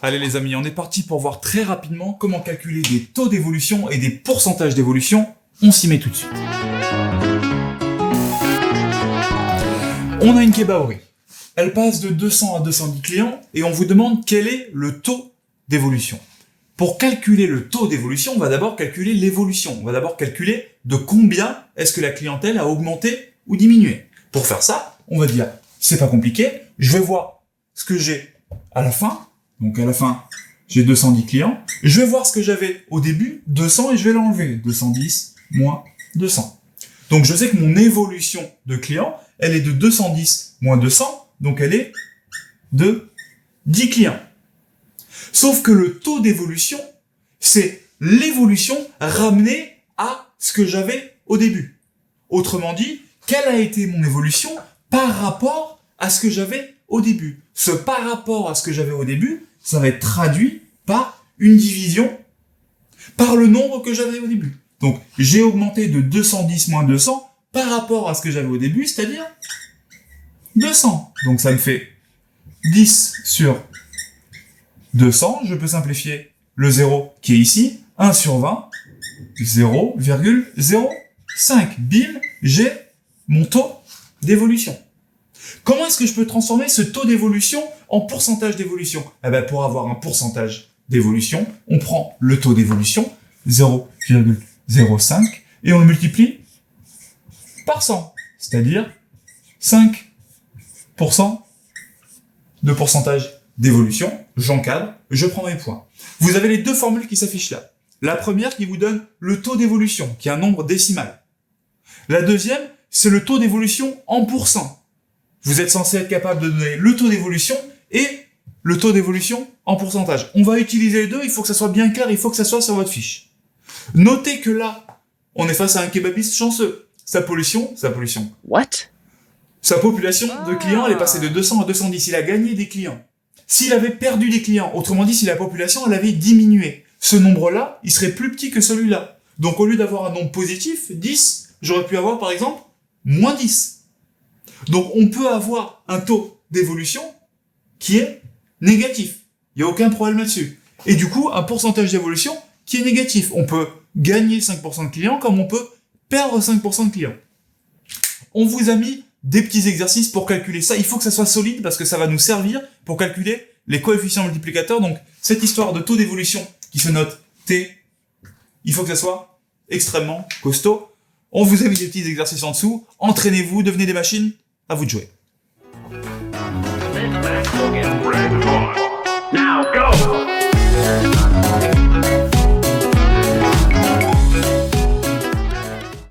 Allez les amis, on est parti pour voir très rapidement comment calculer des taux d'évolution et des pourcentages d'évolution. On s'y met tout de suite. On a une kebabri. Elle passe de 200 à 210 clients et on vous demande quel est le taux d'évolution. Pour calculer le taux d'évolution, on va d'abord calculer l'évolution. On va d'abord calculer de combien est-ce que la clientèle a augmenté ou diminué. Pour faire ça, on va dire, c'est pas compliqué, je vais voir ce que j'ai à la fin. Donc à la fin, j'ai 210 clients. Je vais voir ce que j'avais au début, 200, et je vais l'enlever. 210 moins 200. Donc je sais que mon évolution de clients, elle est de 210 moins 200, donc elle est de 10 clients. Sauf que le taux d'évolution, c'est l'évolution ramenée à ce que j'avais au début. Autrement dit, quelle a été mon évolution par rapport à ce que j'avais au début. Ce par rapport à ce que j'avais au début, ça va être traduit par une division par le nombre que j'avais au début. Donc, j'ai augmenté de 210 moins 200 par rapport à ce que j'avais au début, c'est-à-dire 200. Donc, ça me fait 10 sur 200. Je peux simplifier le 0 qui est ici. 1 sur 20, 0,05. Bim, j'ai mon taux d'évolution. Comment est-ce que je peux transformer ce taux d'évolution en pourcentage d'évolution? Eh ben, pour avoir un pourcentage d'évolution, on prend le taux d'évolution, 0,05, et on le multiplie par 100, c'est-à-dire 5% de pourcentage d'évolution. J'encadre, je prends mes points. Vous avez les deux formules qui s'affichent là. La première qui vous donne le taux d'évolution, qui est un nombre décimal. La deuxième, c'est le taux d'évolution en pourcent. Vous êtes censé être capable de donner le taux d'évolution et le taux d'évolution en pourcentage. On va utiliser les deux, il faut que ça soit bien clair, il faut que ça soit sur votre fiche. Notez que là, on est face à un kebabiste chanceux. Sa population, What? sa population de clients, elle est passée de 200 à 210. Il a gagné des clients. S'il avait perdu des clients, autrement dit, si la population, elle avait diminué, ce nombre-là, il serait plus petit que celui-là. Donc, au lieu d'avoir un nombre positif, 10, j'aurais pu avoir, par exemple, moins 10. Donc, on peut avoir un taux d'évolution qui est négatif. Il n'y a aucun problème là-dessus. Et du coup, un pourcentage d'évolution qui est négatif. On peut gagner 5% de clients comme on peut perdre 5% de clients. On vous a mis des petits exercices pour calculer ça. Il faut que ça soit solide parce que ça va nous servir pour calculer les coefficients multiplicateurs. Donc, cette histoire de taux d'évolution qui se note T, il faut que ça soit extrêmement costaud. On vous a mis des petits exercices en dessous. Entraînez-vous, devenez des machines. À vous de jouer.